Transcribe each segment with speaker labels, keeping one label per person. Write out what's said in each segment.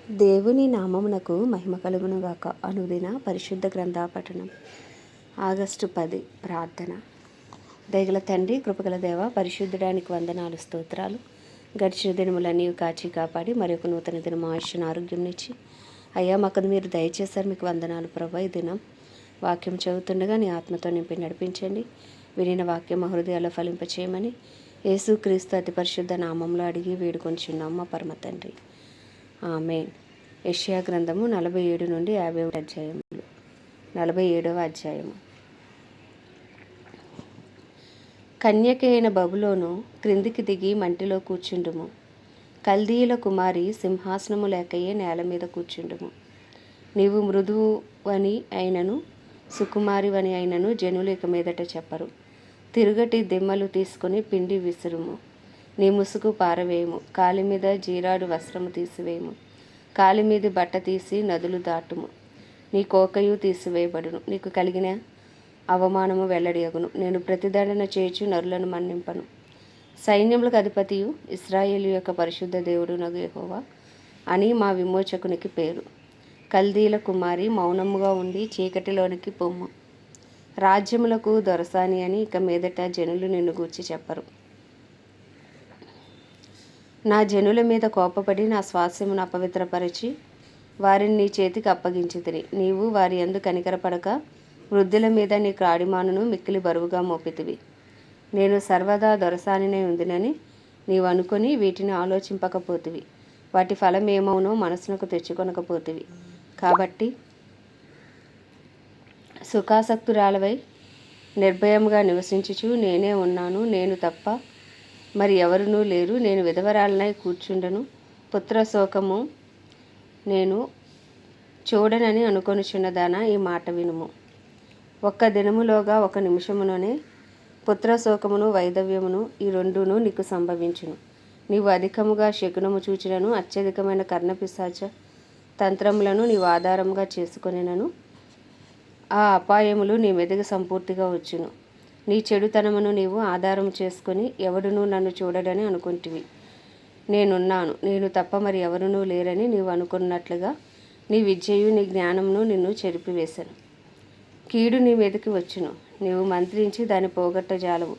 Speaker 1: దేవుని నామమునకు మహిమ కలుగునుగాక. అనుదిన పరిశుద్ధ గ్రంథ పఠనం. ఆగస్టు 10 ప్రార్థన. దయగల తండ్రి, కృపగల దేవ, పరిశుద్ధడానికి వందనాలు, స్తోత్రాలు. గడిచిన దినములన్నీ కాచి కాపాడి మరొక నూతన దినం ఆయుష్ను ఆరోగ్యం ఇచ్చి అయ్యా మాకు మీరు దయచేశారు. మీకు వందనాలు ప్రభా. ఈ దినం వాక్యం చదువుతుండగా నీ ఆత్మతో నింపి నడిపించండి. వినిన వాక్యం మా హృదయాల్లో ఫలింపచేయమని యేసుక్రీస్తు అతి పరిశుద్ధ నామంలో అడిగి వేడుకొంచున్నాం మా పరమ తండ్రి. ఆమేన్. యెషయా గ్రంథము 47 నుండి 50 అధ్యాయములు. 47వ అధ్యాయము. కన్యకైన బబులోను క్రిందికి దిగి మంటిలో కూర్చుండుము. కల్దీయుల కుమారి సింహాసనము లేకయే నేల మీద కూర్చుండుము. నీవు మృదువని అయినను సుకుమారివని అయినను జనులు ఇక మీదట చెప్పరు. తిరుగటి దిమ్మలు తీసుకుని పిండి విసురుము. నీ ముసుగు పారవేయము. కాలి మీద జీరాడు వస్త్రము తీసివేయము. కాలి మీది బట్ట తీసి నదులు దాటుము. నీ కోకయు తీసివేయబడును. నీకు కలిగిన అవమానము వెల్లడియగును. నేను ప్రతిదండన చేయుచు నరులను మన్నింపను. సైన్యములకు అధిపతియు ఇశ్రాయేలు యొక్క పరిశుద్ధ దేవుడు నగు యెహోవా అని మా విమోచకునికి పేరు. కల్దీల కుమారి, మౌనముగా ఉండి చీకటిలోనికి పొమ్ము. రాజ్యములకు దొరసాని అని ఇక మీదట జనులు నిన్ను గూర్చి చెప్పరు. నా జనుల మీద కోపపడి నా స్వాస్యమును అపవిత్రపరిచి వారిని నీ చేతికి అప్పగించితిని. నీవు వారి యందు కనికరపడక వృద్ధుల మీద నీ క్రాడిమానును మిక్కిలి బరువుగా మోపితివి. నేను సర్వదా దొరసానినై ఉందినని నీవు అనుకొని వీటిని ఆలోచింపకపోతివి. వాటి ఫలం ఏమవునో మనసునకు తెచ్చుకొనకపోతివి. కాబట్టి సుఖాసక్తురాలవై నిర్భయముగా నివసించుచు నేనే ఉన్నాను, నేను తప్ప మరి ఎవరునూ లేరు, నేను విధవరాలనై కూర్చుండను, పుత్రశోకము నేను చూడనని అనుకొనుచున్నదానా, ఈ మాట వినుము. ఒక్క దినములోగా, ఒక నిమిషములోనే పుత్రశోకమును వైధవ్యమును ఈ రెండును నీకు సంభవించును. నీవు అధికముగా శకునము చూచినను అత్యధికమైన కర్ణపిశాచ తంత్రములను నీవు ఆధారముగా చేసుకొనినను ఆ అపాయములు నీ మీదకి సంపూర్తిగా వచ్చును. నీ చెడుతనమును నీవు ఆధారము చేసుకొని ఎవడునూ నన్ను చూడడని అనుకుంటివి. నేనున్నాను, నేను తప్ప మరి ఎవరునూ లేరని నీవు అనుకున్నట్లుగా నీ విద్యయు నీ జ్ఞానమును నిన్ను చెరిపివేశాను. కీడు నీ మీదకి వచ్చును, నీవు మంత్రించి దాన్ని పోగొట్టజాలవు.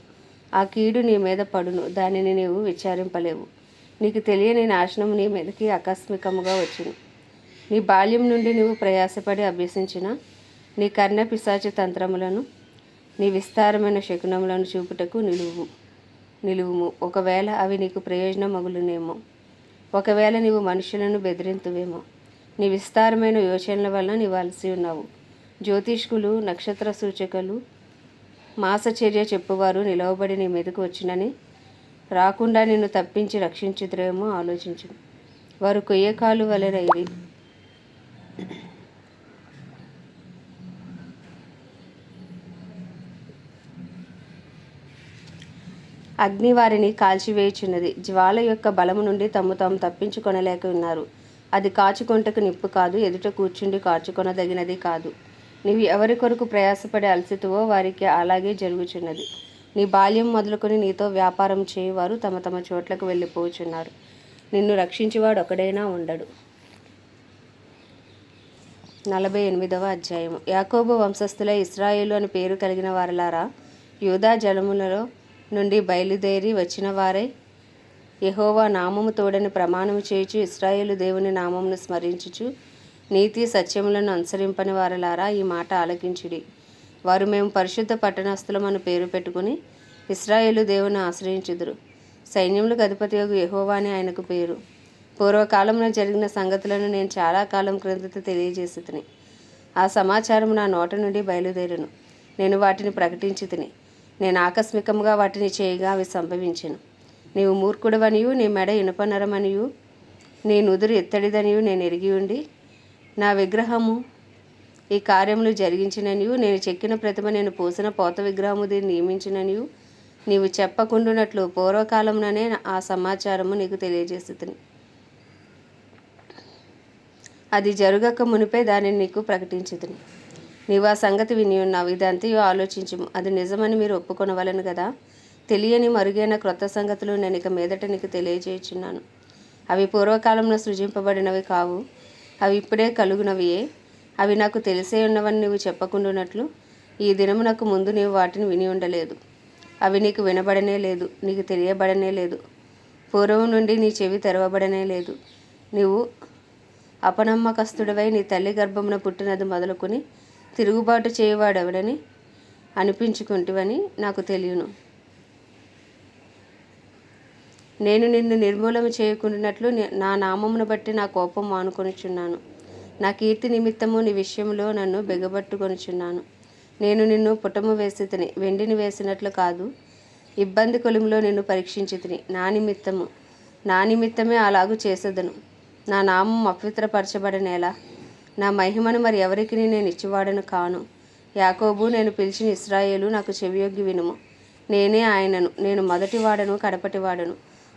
Speaker 1: ఆ కీడు నీ మీద పడును, దానిని నీవు విచారింపలేవు. నీకు తెలియని నాశనము నీ మీదకి ఆకస్మికముగా వచ్చును. నీ బాల్యం నుండి నీవు ప్రయాసపడి అభ్యసించిన నీ కర్ణ పిశాచ తంత్రములను, నీ విస్తారమైన శకునములను చూపుటకు నిలువుము. ఒకవేళ అవి నీకు ప్రయోజనం మగులునేమో. ఒకవేళ నీవు మనుషులను బెదిరింతువేమో. నీ విస్తారమైన యోచనల వలన నీవు అలసి ఉన్నావు. జ్యోతిష్కులు, నక్షత్ర సూచకులు, మాసచర్య చెప్పువారు నిలవబడి నీ మీదకు వచ్చినని రాకుండా నిన్ను తప్పించి రక్షించుదురేమో ఆలోచించు. వారు కొయ్యకాలు వలెనైరి. అగ్ని వారిని కాల్చివేయుచున్నది. జ్వాల యొక్క బలము నుండి తాము తప్పించుకొనలేక ఉన్నారు. అది కాచుకొంటకు నిప్పు కాదు, ఎదుట కూర్చుండి కాచుకొనదగినది కాదు. నీవు ఎవరి కొరకు ప్రయాసపడి అలసితువో వారికి అలాగే జరుగుచున్నది. నీ బాల్యం మొదలుకొని నీతో వ్యాపారం చేయువారు తమ తమ చోట్లకు వెళ్ళిపోచున్నారు. నిన్ను రక్షించేవాడు ఒకడైనా ఉండడు. 48వ అధ్యాయము. యాకోబు వంశస్థుల ఇశ్రాయేలు అని పేరు కలిగిన వారలారా, యూదా జనములలో నుండి బయలుదేరి వచ్చిన వారై యెహోవా నామము తోడని ప్రమాణము చేయుచు ఇశ్రాయేలు దేవుని నామమును స్మరించుచు నీతి సత్యములను అనుసరింపని వారలారా, ఈ మాట ఆలకించుడి. వారు మేము పరిశుద్ధ పట్టణస్థులమని పేరు పెట్టుకుని ఇశ్రాయేలు దేవుని ఆశ్రయించుదురు. సైన్యములకు అధిపతియగు యెహోవా అని ఆయనకు పేరు. పూర్వకాలంలో జరిగిన సంగతులను నేను చాలా కాలం క్రిందట తెలియజేసి తిని. ఆ సమాచారం నా నోట నుండి బయలుదేరును. నేను వాటిని ప్రకటించి తిని. నేను ఆకస్మికంగా వాటిని చేయగా అవి సంభవించెను. నీవు మూర్ఖుడవనియు, నీ మెడ ఇనుపనరమనియు, నీ నుదురు ఎత్తడిదనియు నేను ఎరిగి ఉండి, నా విగ్రహము ఈ కార్యములు జరిగించిననియు, నేను చెక్కిన ప్రతిమ, నేను పోసిన పోత విగ్రహము దీన్ని నియమించిననియు నీవు చెప్పకుండునట్లు పూర్వకాలంలోనే ఆ సమాచారము నీకు తెలియజేస్తుని. అది జరుగక మునిపే దానిని నీకు ప్రకటించుతుని. నీవు ఆ సంగతి విని ఉన్నావు. ఇదంతయు ఆలోచించుము, అది నిజమని మీరు ఒప్పుకొనవలను కదా. తెలియని మరుగైన క్రొత్త సంగతులు నేను ఇక మీదట నీకు తెలియజేయుచున్నాను. అవి పూర్వకాలంలో సృజింపబడినవి కావు, అవి ఇప్పుడే కలుగునవియే. అవి నాకు తెలిసే ఉన్నవని నీవు చెప్పకుండానట్లు ఈ దినమునకు ముందు నీవు వాటిని విని ఉండలేదు. అవి నీకు వినబడనే లేదు, నీకు తెలియబడనే లేదు. పూర్వం నుండి నీ చెవి తెరవబడనే లేదు. నీవు అపనమ్మకస్తుడవై నీ తల్లి గర్భమున పుట్టినది మొదలుకొని తిరుగుబాటు చేయవాడెవడని అనిపించుకుంటువని నాకు తెలియను. నేను నిన్ను నిర్మూలన చేయకుండానట్లు నా నామమును బట్టి నా కోపం మానుకొనుచున్నాను. నా కీర్తి నిమిత్తము నీ విషయంలో నన్ను బెగబట్టుకొనుచున్నాను. నేను నిన్ను పుటము వేసి తిని, వెండిని వేసినట్లు కాదు. ఇబ్బంది కొలిమిలో నిన్ను పరీక్షించి తిని, నా నిమిత్తమే అలాగూ చేసేదను. నా నామం అపవిత్రపరచబడనేలా? నా మహిమను మరి ఎవరికి నేను ఇచ్చివాడను కాను. యాకోబు, నేను పిలిచిన ఇశ్రాయేలు, నాకు చెవియొగ్గి వినుము. నేనే ఆయనను, నేను మొదటివాడను, కడపటివాడను.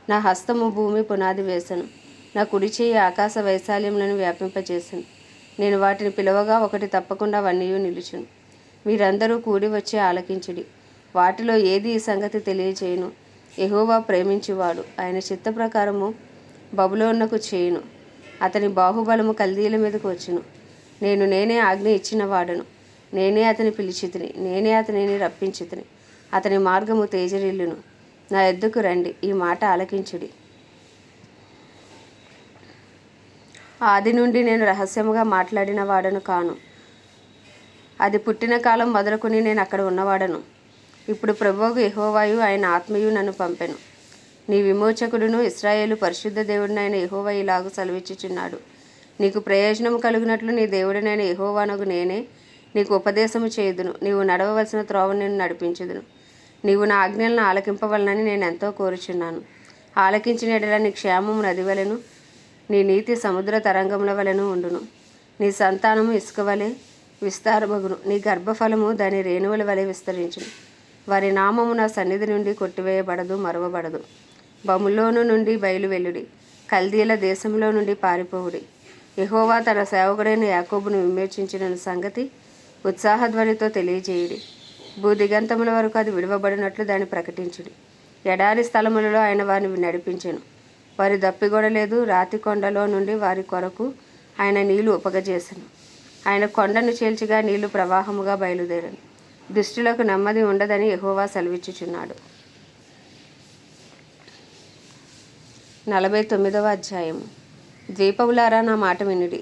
Speaker 1: నా హస్తము భూమి పునాది వేసను, నా కుడి చేయి ఆకాశ వైశాల్యములను వ్యాపింపజేసను. నేను వాటిని పిలవగా ఒకటి తప్పకుండా అవన్నీ నిలుచును. మీరందరూ కూడి వచ్చి ఆలకించుడి. వాటిలో ఏది ఈ సంగతి తెలియజేయును? యెహోవా ప్రేమించువాడు ఆయన చిత్త ప్రకారము బబులోనుకు చేయును. అతని బాహుబలము కల్దీల మీదకు వచ్చును. నేనే ఆజ్ఞ ఇచ్చిన వాడను. నేనే అతని పిలిచితిని, నేనే అతనిని రప్పించితిని. అతని మార్గము తేజరిల్లును. నా ఎద్దుకు రండి, ఈ మాట ఆలకించుడి. ఆది నుండి నేను రహస్యముగా మాట్లాడిన వాడను కాను. అది పుట్టిన కాలం మొదలుకొని నేను అక్కడ ఉన్నవాడను. ఇప్పుడు ప్రభువు యెహోవాయు ఆయన ఆత్మయు నన్ను పంపెను. నీ విమోచకుడును ఇశ్రాయేలు పరిశుద్ధ దేవుడినైన యెహోవా ఇలాగు సెలవిచ్చుచున్నాడు. నీకు ప్రయోజనము కలుగునట్లు నీ దేవుడినైన యెహోవానగు నేనే నీకు ఉపదేశము చేయుదును. నీవు నడవవలసిన త్రోవను నేను నడిపించుదును. నీవు నా ఆజ్ఞలను ఆలకింపవలనని నేను ఎంతో కోరుచున్నాను. ఆలకించిన యెడల నీ క్షేమము నది వలెను, నీ నీతి సముద్ర తరంగముల వలెను ఉండును. నీ సంతానము ఇసుక వలె విస్తారమగును, నీ గర్భఫలము దాని రేణువుల వలె విస్తరించును. వారి నామము నా సన్నిధి నుండి కొట్టివేయబడదు, మరువబడదు. బబులోను నుండి బయలువెల్లుడి, కల్దీల దేశంలో నుండి పారిపోవుడి. యెహోవా తన సేవకుడైన యాకోబును విమోచించిన సంగతి ఉత్సాహధ్వనితో తెలియజేయుడి. భూదిగంతముల వరకు అది విడువబడినట్లు దాన్ని ప్రకటించుడి. ఎడారి స్థలములలో ఆయన వారిని నడిపించెను. వారి దప్పిగొడలేదు. రాతి కొండలో నుండి వారి కొరకు ఆయన నీళ్లు ఉపగజేసెను. ఆయన కొండను చీల్చిగా నీళ్లు ప్రవాహముగా బయలుదేరను. దుష్టులకు నెమ్మది ఉండదని యెహోవా సెలవిచ్చుచున్నాడు. 49వ అధ్యాయము. ద్వీపములారా నా మాట వినుడి,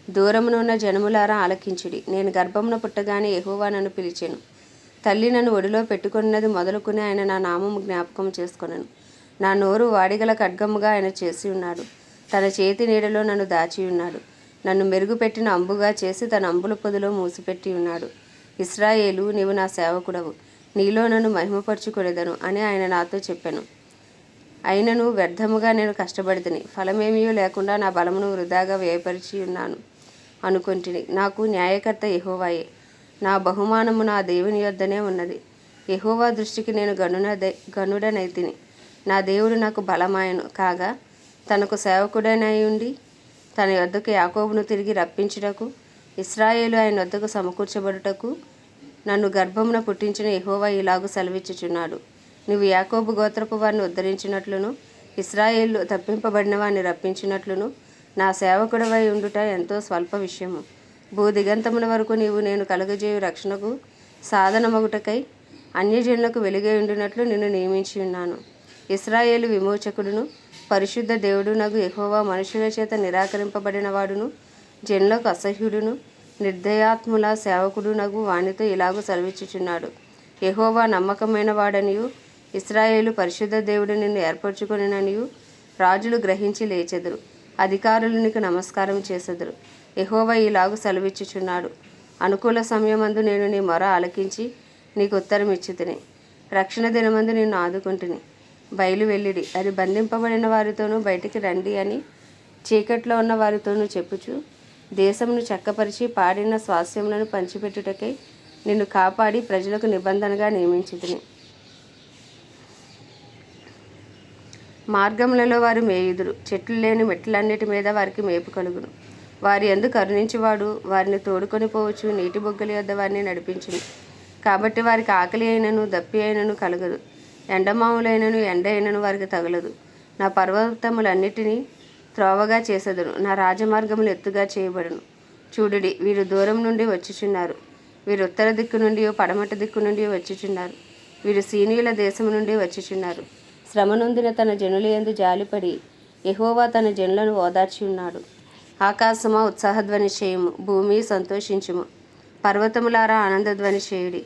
Speaker 1: దూరమునున్న జనములారా ఆలకించుడి. నేను గర్భమున పుట్టగానే యెహోవా నన్ను పిలిచెను. తల్లి నన్ను ఒడిలో పెట్టుకున్నది మొదలుకుని ఆయన నా నామము జ్ఞాపకం చేసుకొనెను. నా నోరు వాడిగల ఖడ్గముగా ఆయన చేసి ఉన్నాడు. తన చేతి నీడలో నన్ను దాచి ఉన్నాడు. నన్ను మెరుగుపెట్టిన అంబుగా చేసి తన అంబుల పొదిలో మూసిపెట్టి ఉన్నాడు. ఇశ్రాయేలు, నీవు నా సేవకుడవు, నీలో నన్ను మహిమపరచుకొనెదను అని ఆయన నాతో చెప్పెను. అయినను వ్యర్థముగా నేను కష్టపడితిని, ఫలమేమీ లేకుండా నా బలమును వృధాగా వ్యయపరిచి ఉన్నాను అనుకొంటిని. నాకు న్యాయకర్త యెహోవాయే, నా బహుమానము నా దేవుని యొద్దనే ఉన్నది. యెహోవా దృష్టికి నేను గనుడనైతిని. నా దేవుడు నాకు బలమాయను కాగా, తనకు సేవకుడనై ఉండి తన యొద్దకు యాకోబును తిరిగి రప్పించుటకు, ఇశ్రాయేలు ఆయన వద్దకు సమకూర్చబడుటకు నన్ను గర్భమున పుట్టించిన యెహోవా ఇలాగు సెలవిచ్చుచున్నాడు. నువ్వు యాకోబు గోత్రపు వారిని ఉద్ధరించినట్లును, ఇశ్రాయేలు తప్పింపబడిన వారిని రప్పించినట్లును నా సేవకుడవై ఉండుట ఎంతో స్వల్ప విషయము. భూదిగంతముల వరకు నీవు నేను కలుగజేయు రక్షణకు సాధనమగుటకై అన్యజనులకు వెలుగై ఉండినట్లు నిన్ను నియమించి ఉన్నాను. ఇశ్రాయేలు విమోచకుడును పరిశుద్ధ దేవుడునగు యెహోవా మనుషుల చేత నిరాకరింపబడిన వాడును, జనులకు అసహ్యుడును, నిర్దయాత్ముల సేవకుడునగు వానితో ఇలాగూ సెలవిచ్చుచున్నాడు. యెహోవా నమ్మకమైన వాడనియు, ఇశ్రాయేలు పరిశుద్ధ దేవుడు నిన్ను ఏర్పరచుకొనిననియు రాజులు గ్రహించి లేచెదరు, అధికారులు నీకు నమస్కారం చేసెదరు. యెహోవా ఇలాగు సెలవిచ్చుచున్నాడు. అనుకూల సమయమందు నేను నీ మొర ఆలకించి నీకు ఉత్తరం ఇచ్చితిని. రక్షణ దినమందు నిన్ను ఆదుకుంటుని. బయలు వెళ్ళిడి, అది బంధింపబడిన వారితోనూ బయటికి రండి అని చీకట్లో ఉన్న వారితోనూ చెప్పుచు, దేశమును చక్కపరిచి పాడిన స్వాస్థ్యములను పంచిపెట్టుటకై నిన్ను కాపాడి ప్రజలకు నిబంధనగా నియమించితిని. మార్గములలో వారు మేయుదురు, చెట్లు లేని మెట్లన్నిటి మీద వారికి మేపు కలుగును. వారి యందు కరుణించువాడు వారిని తోడుకొని పోవచ్చు, నీటి బొగ్గల యొద్ద వారిని నడిపించును. కాబట్టి వారికి ఆకలి అయినను దప్పి అయినను కలగదు, ఎండమావులైనను ఎండ అయినను వారికి తగలదు. నా పర్వతములన్నిటినీ త్రోవగా చేసెదను, నా రాజమార్గములు ఎత్తుగా చేయబడును. చూడుడి, వీరు దూరం నుండి వచ్చుచున్నారు, వీరు ఉత్తర దిక్కు నుండి పడమటి దిక్కు నుండి వచ్చుచున్నారు, వీరు సీనీయుల దేశం నుండి వచ్చుచున్నారు. శ్రమనొందిన తన జనుల యందు జాలిపడి యెహోవా తన జనులను ఓదార్చి ఉన్నాడు. ఆకాశమా ఉత్సాహధ్వని చేయుము, భూమి సంతోషించుము, పర్వతములారా ఆనందధ్వని చేయుడి.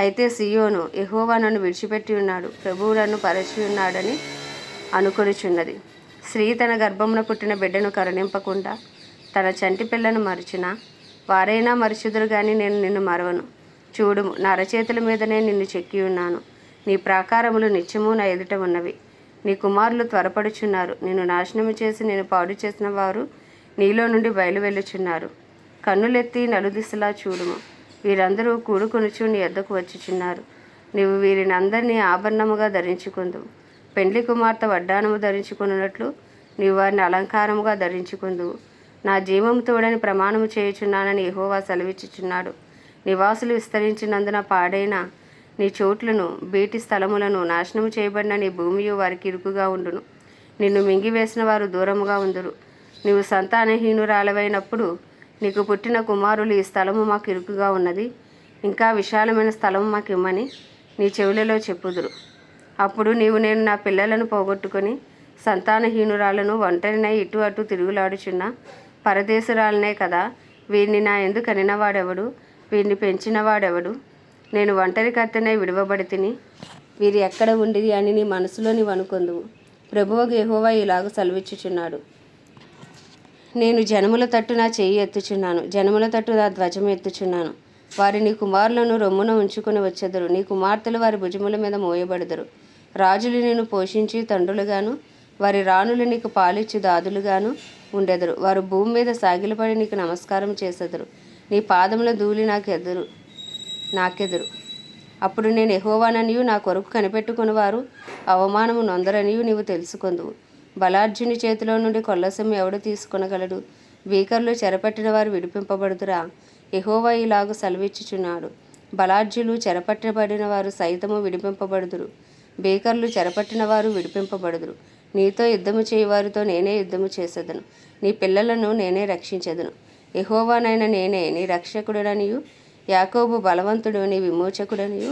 Speaker 1: అయితే సియోను, యెహోవా నన్ను విడిచిపెట్టి ఉన్నాడు, ప్రభువు నన్ను పరచి ఉన్నాడని అనుకొనుచున్నది. స్త్రీ తన గర్భమున పుట్టిన బిడ్డను కరుణింపకుండా తన చంటి పిల్లను మరచునా? వారైనా మరచుదురు గాని నేను నిన్ను మరవను. చూడుము, నా అరచేతుల మీదనే నిన్ను చెక్కి ఉన్నాను. నీ ప్రాకారములు నిత్యము నా ఎదుట ఉన్నవి. నీ కుమారులు త్వరపడుచున్నారు. నిన్ను నాశనము చేసి నేను పాడు చేసిన వారు నీలో నుండి బయలువెళ్ళుచున్నారు. కన్నులెత్తి నలుదిశలా చూడుము, వీరందరూ కూడుకొనుచు నీ యొద్దకు వచ్చుచున్నారు. నీవు వీరిని అందరినీ ఆభరణముగా ధరించుకుందువు. పెండ్లి కుమార్తె వడ్డానము ధరించుకున్నట్లు నీవు వారిని అలంకారముగా ధరించుకుందువు. నా జీవము తోడని ప్రమాణము చేయుచున్నానని యెహోవా సెలవిచ్చుచున్నాడు. నివాసులు విస్తరించినందున పాడైన నీ చోట్లను, బీటి స్థలములను, నాశనము చేయబడిన నీ భూమియు వారికి ఇరుకుగా ఉండును. నిన్ను మింగివేసిన వారు దూరముగా ఉందురు. నీవు సంతానహీనురాలవైనప్పుడు నీకు పుట్టిన కుమారులు, ఈ స్థలము మాకు ఇరుకుగా ఉన్నది, ఇంకా విశాలమైన స్థలము మాకు ఇమ్మని నీ చెవులలో చెప్పుదురు. అప్పుడు నీవు, నేను నా పిల్లలను పోగొట్టుకొని సంతానహీనురాలను, ఒంటరినై ఇటు అటు తిరుగులాడుచున్న పరదేశురాలనే కదా, వీరిని నా యందు కనినవాడెవడు, వీరిని పెంచినవాడెవడు? నేను ఒంటరి కత్తెనై విడువబడి తిని, వీరు ఎక్కడ ఉండిది అని నీ మనసులో నీవు అనుకొందువు. ప్రభువగు యెహోవా ఇలాగ సెలవిచ్చుచున్నాడు. నేను జనముల తట్టు నా చెయ్యి ఎత్తుచున్నాను, జనముల తట్టు నా ధ్వజము ఎత్తుచున్నాను. వారి నీ కుమారులను రొమ్మున ఉంచుకొని వచ్చెదరు, నీ కుమార్తెలు వారి భుజముల మీద మోయబడెదరు. రాజులు నిన్ను పోషించి తండ్రులుగాను, వారి రాణులు నీకు పాలిచ్చు దాదులుగాను ఉండెదరు. వారు భూమి మీద సాగిలపడి నీకు నమస్కారం చేసెదరు. నీ పాదముల ధూళి నాకెదురు. అప్పుడు నేను యెహోవాననియు, నా కొరకు కనిపెట్టుకుని వారు అవమానము నొందరనియు నీవు తెలుసుకొందువు. బలార్జుని చేతిలో నుండి కొల్లసొమ్ము ఎవడు తీసుకొనగలడు? భీకరులు చెరపట్టిన వారు విడిపింపబడుదురా? యెహోవా ఇలాగు సెలవిచ్చుచున్నాడు. బలార్జులు చెరపట్టబడిన వారు సైతము విడిపింపబడుదురు, భీకరులు చెరపట్టిన వారు విడిపింపబడుదురు. నీతో యుద్ధము చేయువారితో నేనే యుద్ధము చేసేదను, నీ పిల్లలను నేనే రక్షించెదను. యెహోవానైన నేనే నీ రక్షకుడనియు, యాకోబు బలవంతుడు నీ విమోచకుడనియు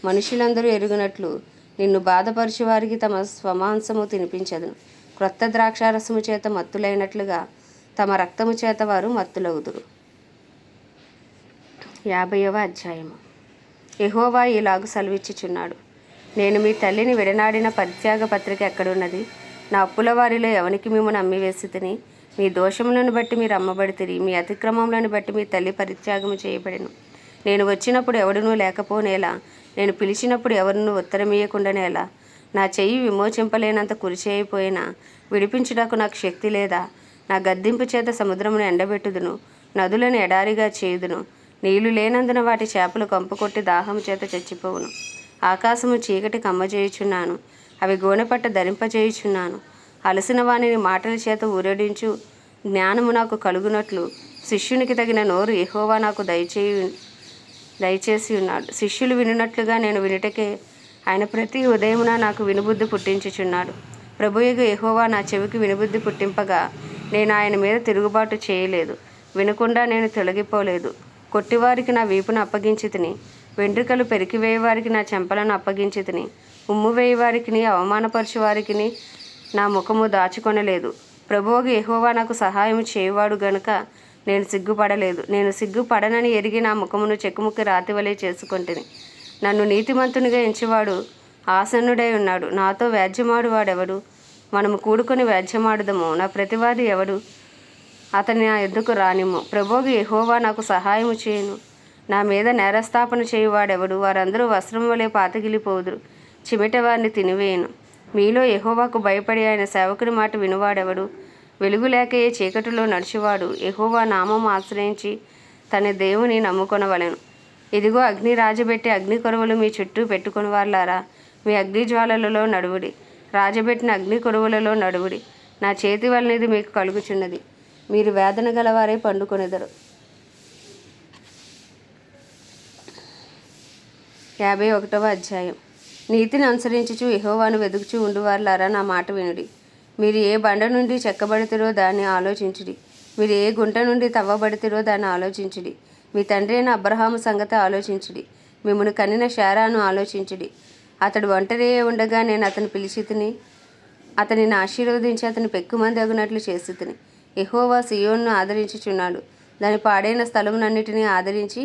Speaker 1: మనుషులందరూ ఎరుగునట్లు నిన్ను బాధపరచు వారికి తమ స్వమాంసము తినిపించెదను. క్రొత్త ద్రాక్షారసము చేత మత్తులైనట్లుగా తమ రక్తము చేత వారు మత్తులవుదురు. 50వ అధ్యాయము. యెహోవా ఇలాగు సెలవిచ్చుచున్నాడు. నేను మీ తల్లిని విడనాడిన పరిత్యాగ పత్రిక ఎక్కడున్నది? నా అప్పుల వారిలో ఎవనికి మిమ్మల్ని అమ్మివేసి, మీ దోషములను బట్టి మీరు అమ్మబడితిరి, మీ అతిక్రమములను బట్టి మీ తల్లి పరిత్యాగము చేయబడెను. నేను వచ్చినప్పుడు ఎవడునూ లేకపోనేలా, నేను పిలిచినప్పుడు ఎవరునూ ఉత్తరమీయకుండానేలా? నా చెయ్యి విమోచింపలేనంత కురిచేయిపోయినా విడిపించుటకు నాకు శక్తి లేదా? నా గద్దింపు చేత సముద్రమును ఎండబెట్టుదును, నదులను ఎడారిగా చేయుదును. నీళ్లు లేనందున వాటి చేపలు కంపు కొట్టి దాహము చేత చచ్చిపోవును. ఆకాశము చీకటి కమ్మజేయుచున్నాను, అవి గోనెపట్ట ధరింపజేయుచున్నాను. అలసిన వానిని మాటల చేత ఊరడించు జ్ఞానము నాకు కలుగునట్లు శిష్యునికి తగిన నోరు యెహోవా నాకు దయచేసి ఉన్నాడు. శిష్యులు వినున్నట్లుగా నేను వినుటకే ఆయన ప్రతి ఉదయమున నాకు వినుబుద్ధి పుట్టించుచున్నాడు. ప్రభుయగు యెహోవా నా చెవికి వినుబుద్ధి పుట్టింపగా నేను ఆయన మీద తిరుగుబాటు చేయలేదు, వినకుండా నేను తొలగిపోలేదు. కొట్టివారికి నా వీపును అప్పగించి తిని, వెంట్రుకలు పెరికివేయవారికి నా చెంపలను అప్పగించి తిని, ఉమ్ము వేయవారికి, అవమానపరచు వారికి నా ముఖము దాచుకొనలేదు. ప్రభువుకు యెహోవా నాకు సహాయం చేయువాడు గనుక నేను సిగ్గుపడలేదు. నేను సిగ్గుపడనని ఎరిగి నా ముఖమును చెక్కుముక్కి రాతివలే చేసుకొంటిని. నన్ను నీతిమంతునిగా ఎంచువాడు ఆసన్నుడై ఉన్నాడు. నాతో వ్యాజ్యమాడు వాడెవడు? మనము కూడుకొని వ్యాజ్యమాడుదము. నా ప్రతివాది ఎవడు? అతని నా ఎద్దుకు రానిమ్ము. ప్రభువుకు యెహోవా నాకు సహాయము చేయును. నా మీద నేరస్థాపన చేయువాడెవడు? వారందరూ వస్త్రం వలె పాతగిలిపోదురు, చిమిట వారిని తినివేయును. మీలో యెహోవాకు భయపడి ఆయన సేవకుని మాట వినువాడెవడు? వెలుగు లేకయే చీకటిలో నడిచేవాడు యెహోవా నామము ఆశ్రయించి తన దేవుని నమ్ముకొనవలెను. ఇదిగో అగ్ని రాజబెట్టి అగ్ని కొరువులు మీ చుట్టూ పెట్టుకుని వారులారా, మీ అగ్ని జ్వాలలలో నడువుడి, రాజబెట్టిన అగ్ని కొరువులలో నడువుడి. నా చేతి వలనది మీకు కలుగుచున్నది, మీరు వేదన గలవారే పండుకొనెదరు. 51వ అధ్యాయం. నీతిని అనుసరించుచు యెహోవాను వెదుకుచూ ఉండువారులారా, నా మాట వినుడి. మీరు ఏ బండ నుండి చెక్కబడితిరో దాన్ని ఆలోచించుడి. మీరు ఏ గుంట నుండి తవ్వబడితిరో దాన్ని ఆలోచించుడి. మీ తండ్రి అయిన అబ్రహాము సంగతి ఆలోచించుడి. మిమ్మల్ని కనిన శారాను ఆలోచించుడి. అతడు ఒంటరియే ఉండగా నేను అతను పిలిచితిని. అతనిని ఆశీర్వదించి అతని పెక్కుమంది అగునట్లు చేసితిని. యెహోవా సియోనును ఆదరించుచున్నాడు. దాని పాడైన స్థలములన్నిటినీ ఆదరించి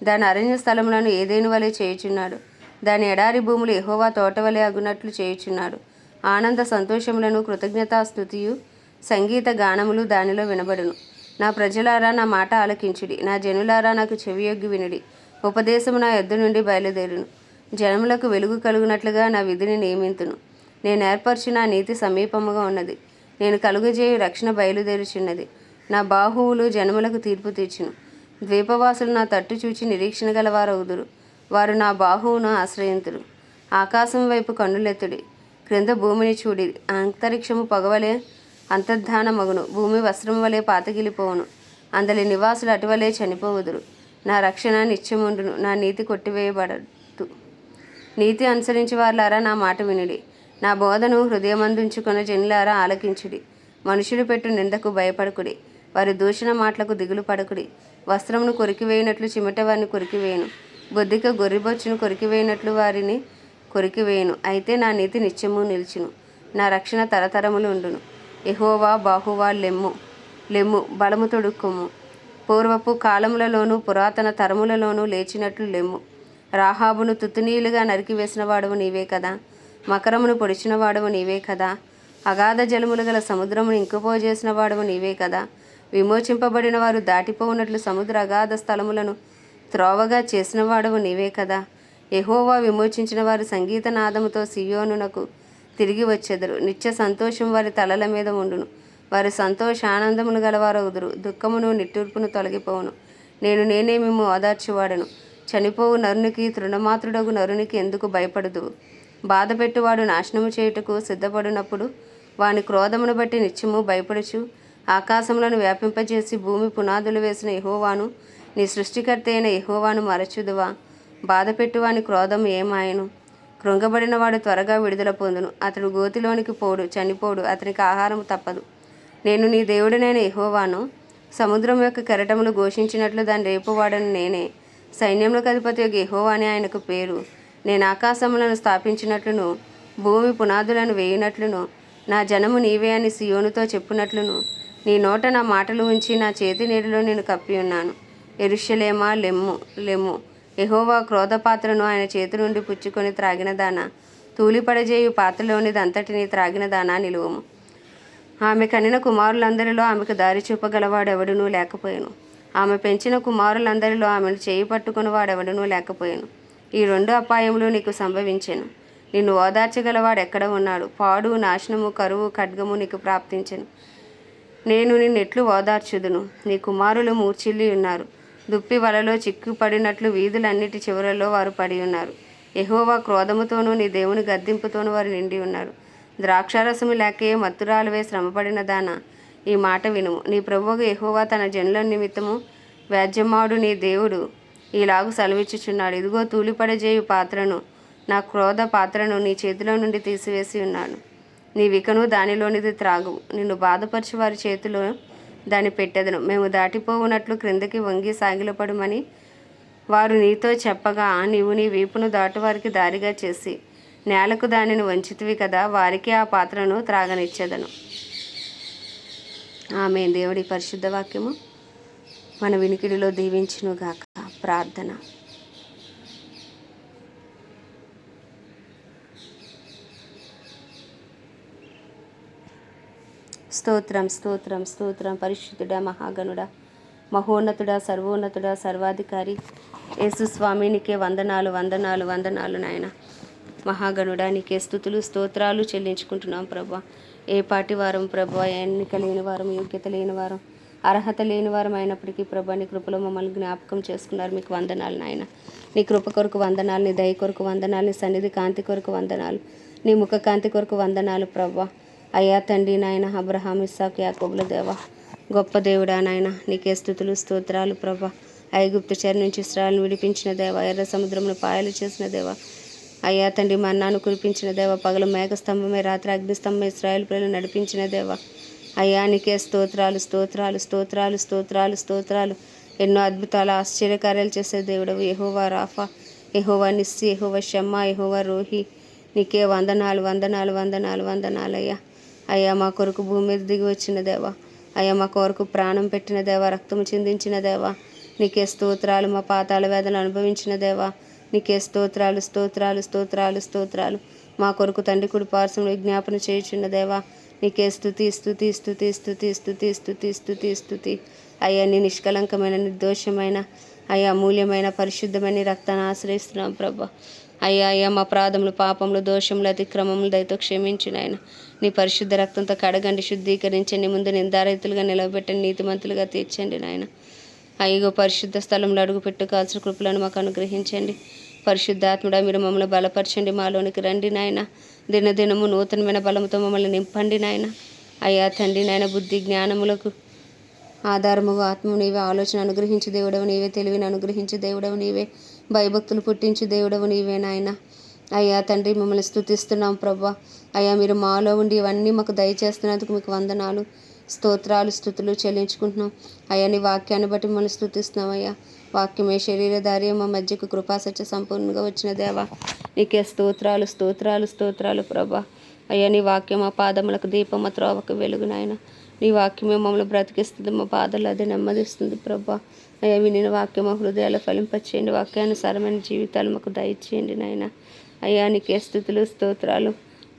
Speaker 1: దాని అరణ్య స్థలములను ఏదేను వలె చేయుచున్నాడు. దాని ఎడారి భూములు యెహోవా తోటవలె అగునట్లు చేయుచున్నాడు. ఆనంద సంతోషములను కృతజ్ఞతాస్తుతియు సంగీత గానములు దానిలో వినబడును. నా ప్రజలారా నా మాట ఆలకించుడి. నా జనులారా నాకు చెవియొగ్గి వినుడి. ఉపదేశము నా యొద్ద నుండి బయలుదేరును. జనములకు వెలుగు కలుగునట్లుగా నా విధిని నియమింతును. నేను ఏర్పరచిన నీతి సమీపముగా ఉన్నది. నేను కలుగజేయు రక్షణ బయలుదేరుచున్నది. నా బాహువులు జనములకు తీర్పు తీర్చును. ద్వీపవాసులు నా తట్టు చూచి నిరీక్షణ గలవారవుదురు. వారు నా బాహువును ఆశ్రయింతురు. ఆకాశం వైపు కన్నులెత్తుడి. క్రింద భూమిని చూడి. అంతరిక్షము పొగవలే అంతర్ధానమగును. భూమి వస్త్రం వలె పాతగిలిపోవును. అందలి నివాసులు అటువలే చనిపోవుదురు. నా రక్షణ నిత్యముండును. నా నీతి కొట్టివేయబడదు. నీతి అనుసరించి వారులారా నా మాట వినుడి. నా బోధను హృదయమందుంచుకున్న జనులారా ఆలకించుడి. మనుషులు పెట్టు నిందకు భయపడకుడి. వారి దూషణ మాటలకు దిగులు పడకుడి. వస్త్రమును కొరికివేయినట్లు చిమట వారిని కొరికివేయును. బొద్దిక గొర్రెబొచ్చును కొరికివేయినట్లు వారిని కొరికివేయును. అయితే నా నీతి నిత్యము నిలిచును. నా రక్షణ తరతరములు ఉండును. యెహోవా బాహువా లెమ్ము, లెమ్ము, బలము తొడుక్కుము. పూర్వపు కాలములలోనూ పురాతన తరములలోనూ లేచినట్లు లెమ్ము. రాహాబును తుత్తునీయులుగా నరికివేసిన వాడవు నీవే కదా. మకరమును పొడిచిన వాడవు నీవే కదా. అగాధ జలములు గల సముద్రమును ఇంకుపోజేసిన వాడవు నీవే కదా. విమోచింపబడిన వారు దాటిపోవునట్లు సముద్ర అగాధ స్థలములను త్రోవగా చేసిన వాడవు నీవే కదా. యెహోవా విమోచించిన వారు సంగీత నాదముతో సియోనునకు తిరిగి వచ్చెదరు. నిత్య సంతోషం వారి తలల మీద ఉండును. వారి సంతోషానందమును గలవారవుదురు. దుఃఖమును నిట్టూర్పును తొలగిపోవును. నేనే మిమ్ము ఓదార్చువాడను. చనిపోవు నరునికి తృణమాత్రుడగు నరునికి ఎందుకు భయపడదు? బాధపెట్టువాడు నాశనము చేయుటకు సిద్ధపడినప్పుడు వాని క్రోధమును బట్టి నిత్యము భయపడుచు ఆకాశములను వ్యాపింపజేసి భూమి పునాదులు వేసిన యెహోవాను, నీ సృష్టికర్త అయిన యెహోవాను మరచుదువా? బాధపెట్టువాని క్రోధము ఏమాయను? కృంగబడినవాడు త్వరగా విడుదల పొందును. అతడు గోతిలోనికి పోడు, చనిపోడు. అతనికి ఆహారము తప్పదు. నేను నీ దేవుడనైన యెహోవాను. సముద్రం యొక్క కెరటములు ఘోషించినట్లు దాన్ని రేపువాడని నేనే. సైన్యములకు అధిపతి యొక్క యెహోవా అని ఆయనకు పేరు. నేను ఆకాశములను స్థాపించినట్లును భూమి పునాదులను వేయునట్లును నా జనము నీవే అని సియోనుతో చెప్పునట్లును నీ నోట నా మాటలు ఉంచి నా చేతి నీడలో నేను కప్పి ఉన్నాను. యెరూషలేమా లెమ్ము, లెమ్ము. యెహోవా క్రోధపాత్రను ఆయన చేతి నుండి పుచ్చుకొని త్రాగినదానా, తూలిపడజేయు పాత్రలోనిదంతటిని త్రాగినదానా నిలువము. ఆమె కనిన కుమారులందరిలో ఆమెకు దారి చూపగలవాడెవడునూ లేకపోయాను. ఆమె పెంచిన కుమారులందరిలో ఆమెను చేయి పట్టుకుని వాడెవడనూ లేకపోయాను. ఈ 2 అపాయములు నీకు సంభవించెను. నిన్ను ఓదార్చగలవాడెక్కడ ఉన్నాడు? పాడు, నాశనము, కరువు, ఖడ్గము నీకు ప్రాప్తించెను. నేను నిన్నెట్లు ఓదార్చుదును? నీ కుమారులు మూర్ఛిల్లి ఉన్నారు. దుప్పి వలలో చిక్కుపడినట్లు వీధులన్నిటి చివరలో వారు పడి ఉన్నారు. యెహోవా క్రోధముతోనూ నీ దేవుని గద్దింపుతోనూ వారు నిండి ఉన్నారు. ద్రాక్షారసము లేకయే మత్తురాలువే శ్రమపడిన దానా, ఈ మాట వినుము. నీ ప్రభువుకు యెహోవా తన జనుల నిమిత్తము వ్యాజ్యమాడు నీ దేవుడు ఈలాగు సెలవిచ్చుచున్నాడు. ఇదిగో తూలిపడజేయు పాత్రను, నా క్రోధ పాత్రను నీ చేతిలో నుండి తీసివేసి ఉన్నాను. నీవికను దానిలోనిది త్రాగు. నిన్ను బాధపరచు వారి చేతిలో దాన్ని పెట్టెదను. మేము దాటిపోవునట్లు క్రిందకి వంగి సాగిలపడమని వారు నీతో చెప్పగా నీవు నీ వీపును దాటువారికి దారిగా చేసి నేలకు దానిని వంచితివి కదా. వారికి ఆ పాత్రను త్రాగనిచ్చెదను. ఆమె దేవుడి పరిశుద్ధ వాక్యము మన వినికిడిలో దీవించునుగాక. ప్రార్థన. స్తోత్రం, స్తోత్రం, స్తోత్రం. పరిశుద్ధుడా, మహాగణుడా, మహోన్నతుడా, సర్వోన్నతుడా, సర్వాధికారి యేసు స్వామి, నీకే వందనాలు, వందనాలు, వందనాలు నాయన. మహాగణుడా, నీకే స్తుతులు స్తోత్రాలు చెల్లించుకుంటున్నాం ప్రభా. ఏ పాటి వారం ప్రభా, ఎన్నిక లేని వారం, యోగ్యత లేని వారం, అర్హత లేని వారం అయినప్పటికీ ప్రభా, నీ కృపలో మమ్మల్ని జ్ఞాపకం చేసుకున్నారు. మీకు వందనాలు నాయన. నీ కృప కొరకు వందనాలు, నీ దయ కొరకు వందనాలు, నీ సన్నిధి కాంతి కొరకు వందనాలు, నీ ముఖ కాంతి కొరకు వందనాలు ప్రభా. అయ్యా తండ్రి నాయన, అబ్రహాం, ఇస్సాకు, యాకోబుల దేవా, గొప్ప దేవుడా నాయన, నీకే స్తుతులు స్తోత్రాలు ప్రభా. ఐగుప్తు చెర నుంచి ఇశ్రాయేలును విడిపించిన దేవా, ఎర్ర సముద్రమును పాయలు చేసిన దేవా, అయ్యా తండ్రి మన్నాను కురిపించిన దేవ, పగలు మేఘస్తంభమే రాత్రి అగ్నిస్తంభం ఇశ్రాయేలు ప్రజలు నడిపించిన దేవ. అయ్యా నీకే స్తోత్రాలు స్తోత్రాలు స్తోత్రాలు స్తోత్రాలు స్తోత్రాలు. ఎన్నో అద్భుతాలు ఆశ్చర్యకార్యాలు చేసే దేవుడవు. యెహోవా రాఫా, యెహోవా నిస్సి, యెహోవా షమ్మా, యెహోవా రోహి, నీకే వందనాలు వందనాలు వందనాలు వందనాలయ్యా. అయ్యా మా కొరకు భూమి మీద దిగి వచ్చిన దేవ, అయ్యా మా కొరకు ప్రాణం పెట్టిన దేవ, రక్తము చిందించిన దేవ, నీకే స్తోత్రాలు. మా పాతాళ వేదన అనుభవించిన దేవ, నీకే స్తోత్రాలు స్తోత్రాలు స్తోత్రాలు స్తోత్రాలు. మా కొరకు తండ్రి కుడి పార్శ్వంలో విజ్ఞాపన చేయుచున్న దేవ, నీకే స్తుతి స్తుతి స్తుతి స్తుతి స్తుతి స్తుతి స్తుతి స్తుతి. అయ్యా నీ నిష్కలంకమైన నిర్దోషమైన అయ్యా అమూల్యమైన పరిశుద్ధమైన రక్తాన్ని ఆశ్రయిస్తున్నాం ప్రభా. అయ్యా అయ్యా మా అపరాధములు పాపములు దోషములు అతిక్రమములు దయతో క్షమించిన ఆయన నీ పరిశుద్ధ రక్తంతో కడగండి, శుద్ధీకరించండి, ముందు నిందారహితులుగా నిలవబెట్టండి, నీతిమంతులుగా తీర్చండి నాయన. అయ్యో పరిశుద్ధ స్థలంలో అడుగుపెట్టు కాల్సిన కృపలను మాకు అనుగ్రహించండి. పరిశుద్ధాత్ముడా మీరు మమ్మల్ని బలపరచండి, మాలోనికి రండి నాయన. దినదినము నూతనమైన బలముతో మమ్మల్ని నింపండి నాయన. అయ్యా తండ్రి నాయన బుద్ధి జ్ఞానములకు ఆధారముగా ఆత్మ నీవే, ఆలోచన అనుగ్రహించి దేవుడవు నీవే, తెలివిని అనుగ్రహించి దేవుడవు నీవే, భయభక్తులు పుట్టించి దేవుడవు నీవే నాయన. అయ్యా తండ్రి మమ్మల్ని స్తుతిస్తున్నాం ప్రభా. అయ్యా మీరు మాలో ఉండి ఇవన్నీ మాకు దయచేస్తున్నందుకు మీకు వందనాలు స్తోత్రాలు స్తుతులు చెల్లించుకుంటున్నాం. అయ్యా నీ వాక్యాన్ని బట్టి మమ్మల్ని స్తుతిస్తున్నాం. అయ్యా వాక్యమే శరీరధారి మా మధ్యకు కృపాసత్య సంపూర్ణంగా వచ్చిన దేవా, నీకే స్తోత్రాలు స్తోత్రాలు స్తోత్రాలు ప్రభా. అయ్యా నీ వాక్యం మా పాదములకు దీపం, మా త్రోవకు వెలుగు నాయన. నీ వాక్యమే మమ్మల్ని బ్రతికిస్తుంది, మా బాధలు అదే నెమ్మదిస్తుంది ప్రభా. అయ్యా వినిన వాక్యం మా హృదయాలు ఫలింపచేయండి, వాక్యానుసారమైన జీవితాలు మాకు దయచేయండి నాయన. అయ్యా నీకే స్తుతులు స్తోత్రాలు.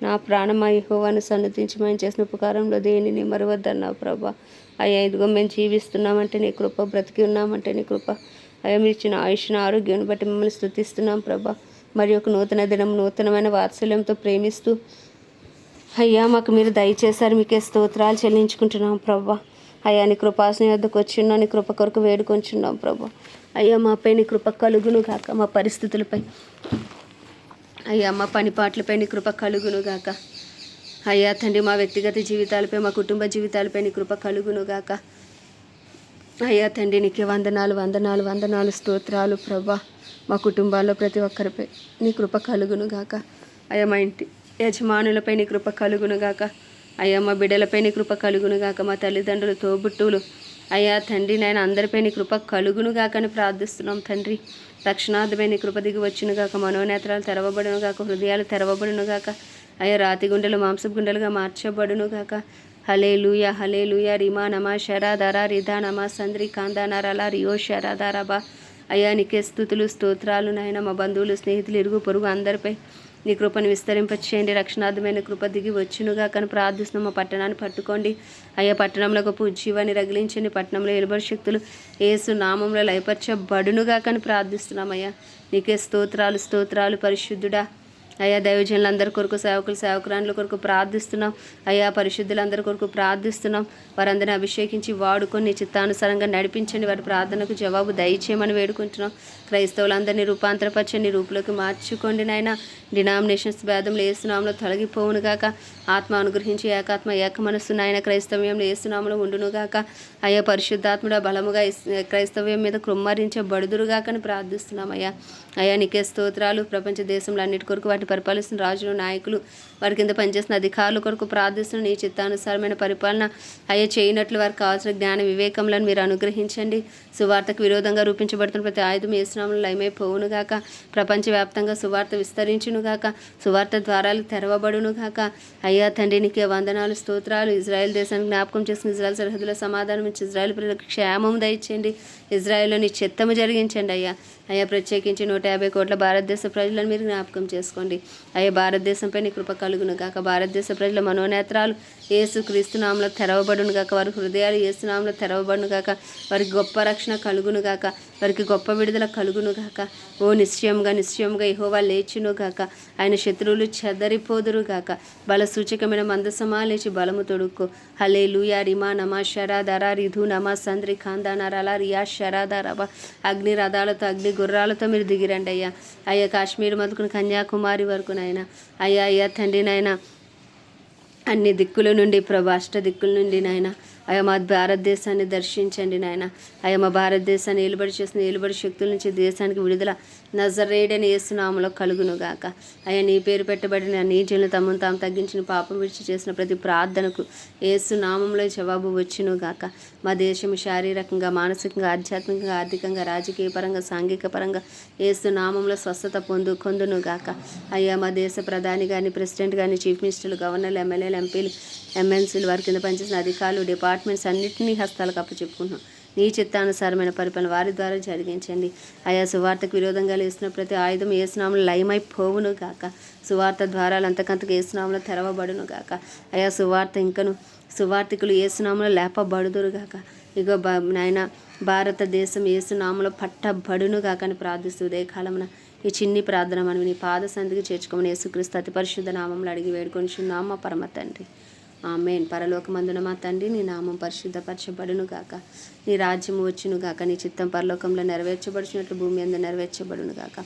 Speaker 1: నా ప్రాణమా యెహోవాను సన్నతించి మేము చేసిన ఉపకారంలో దేనిని మరవద్దన్నావు ప్రభా. అయ్యా ఇదిగో మేము జీవిస్తున్నామంటే నీ కృప, బ్రతికి ఉన్నామంటే నీ కృప. అయ్యా మీరు ఇచ్చిన ఆయుష్ను ఆరోగ్యాన్ని బట్టి మిమ్మల్ని స్తుతిస్తున్నాం ప్రభా. మరి ఒక నూతన దినం నూతనమైన వాత్సల్యంతో ప్రేమిస్తూ అయ్యా మాకు మీరు దయచేశారు, మీకే స్తోత్రాలు చెల్లించుకుంటున్నాం ప్రభా. అయ్యా నీ కృపాసన వద్దకు వచ్చిన్నాం, నీ కృప కొరకు వేడుకొంచున్నాం ప్రభా. అయ్యా మాపై నీ కృప కలుగును గాక, మా పరిస్థితులపై అయ్యా మా పనిపాట్లపై నీ కృప కలుగును గాక. అయ్యా తండ్రి మా వ్యక్తిగత జీవితాలపై మా కుటుంబ జీవితాలపై నీ కృప కలుగును గాక. అయ్యా తండ్రి నీకే వందనాలు వందనాలు వందనాలు స్తోత్రాలు ప్రభా. మా కుటుంబాల్లో ప్రతి ఒక్కరిపై నీ కృప కలుగును గాక. అయ్యా మా ఇంటి యజమానులపై నీ కృప కలుగును గాక. అయ్యా మా బిడ్డలపై నీ కృప కలుగును గాక. మా తల్లిదండ్రులు తోబుట్టువులు అయ్యా తండ్రి నాయన అందరిపై నీ కృప కలుగును గాక అని ప్రార్థిస్తున్నాం తండ్రి. రక్షణార్థమై నీ కృప దిగి వచ్చును గాక. మనోనేత్రాలు తెరవబడును గాక, హృదయాలు తెరవబడును గాక. అయ్యా రాతి గుండెలు మాంసపు గుండెలుగా మార్చబడును గాక. హల్లెలూయా హల్లెలూయా. రిమా నమా శరాధారా రిధా నమా సంద్రి కాందానారలా రియో శరాధారాబా. అయ్యా నీకే స్తుతులు స్తోత్రాలు నాయన. మా బంధువులు స్నేహితులు ఇరుగు పొరుగు అందరిపై నీ కృపను విస్తరింపచేయండి. రక్షణార్థమైన కృప దిగి వచ్చునుగా కానీ ప్రార్థిస్తున్నాం. మా పట్టణాన్ని పట్టుకోండి అయ్యా. పట్టణంలో గొప్ప ఉజ్జీవాన్ని రగిలించండి. పట్టణంలో ఎలుబడి శక్తులు యేసు నామంలో లయపరచబడునుగా కానీ ప్రార్థిస్తున్నామయ్యా. నీకే స్తోత్రాలు స్తోత్రాలు పరిశుద్ధుడా. అయ్యా దైవజనులందరి కొరకు, సేవకులు సేవకురాండ్ల కొరకు ప్రార్థిస్తున్నాం అయ్యా. పరిశుద్ధులందరి కొరకు ప్రార్థిస్తున్నాం. వారందరినీ అభిషేకించి వాడుకొని నీ చిత్తానుసారంగా నడిపించండి. వారి ప్రార్థనకు జవాబు దయచేయమని వేడుకుంటున్నాం. క్రైస్తవులందరినీ రూపాంతరపరచండి, రూపులోకి మార్చుకోండి నాయన. డినామినేషన్స్ భేదంలో ఏసునామంలో తొలగిపోవునుగాక. ఆత్మ అనుగ్రహించి ఏకాత్మ ఏక మనస్సు నాయన క్రైస్తవ్యంలో ఏసునామంలో ఉండునుగాక. అయ్యా పరిశుద్ధాత్ముడ బలముగా క్రైస్తవ్యం మీద కృమ్మరించబడుదురుగాకని ప్రార్థిస్తున్నామయ్యా. అయ్యా నీకే స్తోత్రాలు. ప్రపంచ దేశంలో అన్నిటి కొరకు, వాటిని పరిపాలిస్తున్న రాజులు నాయకులు, వారి కింద పనిచేస్తున్న అధికారుల కొరకు ప్రార్థిస్తున్న నీ చిత్తానుసారమైన పరిపాలన అయ్యా చేయనట్లు వారికి కావాల్సిన జ్ఞాన వివేకములను మీరు అనుగ్రహించండి. సువార్తకు విరోధంగా రూపించబడుతున్న ప్రతి ఆయుధం యేసునామంలో లయమైపోవునుగాక. ప్రపంచవ్యాప్తంగా సువార్త విస్తరించునుగాక. సువార్త ద్వారాలు తెరవబడునుగాక. అయ్యా తండ్రి నీకే వందనాలు స్తోత్రాలు. ఇజ్రాయెల్ దేశాన్ని జ్ఞాపకం చేసుకుని ఇజ్రాయెల్ సరిహద్దుల సమాధానం ఇచ్చి ఇజ్రాయెల్ ప్రజలకు క్షేమం దయచేయండి. ఇజ్రాయెల్లో నీ చిత్తము జరిగించండి అయ్యా. అయ్యా ప్రత్యేకించి 150 కోట్ల భారతదేశ ప్రజలను మీరు జ్ఞాపకం చేసుకోండి అయ్యా. భారతదేశంపై నీ కృప కలుగును గాక. భారతదేశ ప్రజల మనోనేత్రాలు యేసు క్రీస్తు నామములో తెరవబడును గాక. వారి హృదయాలు యేసు నామములో తెరవబడును గాక. వారికి గొప్ప రక్షణ కలుగును గాక. వారికి గొప్ప విడుదల కలుగును గాక. ఓ నిశ్చయంగా నిశ్చయంగా యెహోవా లేచును గాక. ఆయన శత్రువులు చెదరిపోదురు గాక. బల సూచకమైన మందసమా లేచి బలము తొడుక్కో. హల్లెలూయా. రిమా నమా శరాధారా రిధు నమా సంద్రి కాందానారాలా రియా శరాధారబా. అగ్ని రథాలతో అగ్ని గుర్రాలతో మీరు దిగిరండి అయ్యా. అయ్యా కాశ్మీర్ మొదలుకుని కన్యాకుమారి వరకు నాయన అయ్యా. అయ్యా తండ్రి నాయన అన్ని దిక్కుల నుండి ప్రభా, అష్ట దిక్కుల నుండి నాయన అయ్యా మా భారతదేశాన్ని దర్శించండి నాయన. అయ్యా మా భారతదేశాన్ని ఏలుబడి చేసిన ఏలుబడి శక్తుల నుంచి దేశానికి విడుదల నజరేయుడైన యేసు నామములో కలుగును గాక. అయ్యా నీ పేరు పెట్టబడిన నీచులను తమను తాము తగ్గించిన పాపం విడిచి చేసిన ప్రతి ప్రార్థనకు యేసు నామంలో జవాబు వచ్చును గాక. మా దేశం శారీరకంగా, మానసికంగా, ఆధ్యాత్మికంగా, ఆర్థికంగా, రాజకీయ పరంగా, సాంఘిక పరంగా యేసు నామంలో స్వస్థత కొందును గాక. అయ్యా మా దేశ ప్రధాని కానీ, ప్రెసిడెంట్ కానీ, చీఫ్ మినిస్టర్లు, గవర్నర్లు, ఎమ్మెల్యేలు, ఎంపీలు, ఎంఎన్సీలు, వారి కింద పనిచేసిన అధికారులు, డిపార్ట్మెంట్స్ అన్నింటినీ హస్తాలకు అప్పచెప్పుకుంటున్నాం. నీ చిత్తానుసారమైన పరిపాలన వారి ద్వారా జరిగించండి. అయా సువార్తకు విరోధంగా లేస్తున్న ప్రతి ఆయుధం యేసునామములో లయమైపోవును గాక. సువార్త ద్వారాలు అంతకంతకు యేసునామములో తెరవబడును గాక. అయా సువార్తికులు యేసునామములో లేపబడుదురు గాక. ఇగో నాయన భారతదేశం యేసునామములో పట్టబడును గాక అని ప్రార్థిస్తూ ఉదయకాలమున ఈ చిన్ని ప్రార్థన మనం నీ పాద సంధికి చేర్చుకోమని యేసుక్రీస్తు అతి పరిశుద్ధ నామంలో అడిగి వేడుకొనిచున్నాము మా పరమ తండ్రి. ఆమేన్. పరలోకమందున మా తండ్రి నీ నామం పరిశుద్ధపరచబడును గాక. నీ రాజ్యము వచ్చును గాక. నీ చిత్తం పరలోకంలో నెరవేర్చబడుచున్నట్లు భూమి అందు నెరవేర్చబడును గాక.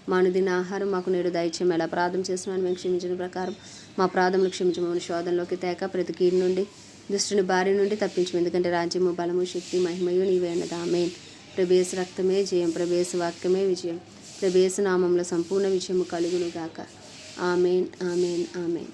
Speaker 1: మా అనుదిన ఆహారం మాకు నేడు దయచేయము. ఎలా అపరాధం చేస్తున్నాను మేము క్షమించిన ప్రకారం మా అపరాధములు క్షమించమని శోధనలోకి తేక ప్రతి కీడు నుండి దుష్టుని బారి నుండి తప్పించము. ఎందుకంటే రాజ్యము, బలము, శక్తి, మహిమయు నీవే అన్నది. ఆమేన్. ప్రభేసు రక్తమే జయం, ప్రభేసు వాక్యమే విజయం, ప్రభేసు నామంలో సంపూర్ణ విజయము కలుగును గాక. ఆమేన్, ఆమేన్, ఆమేన్.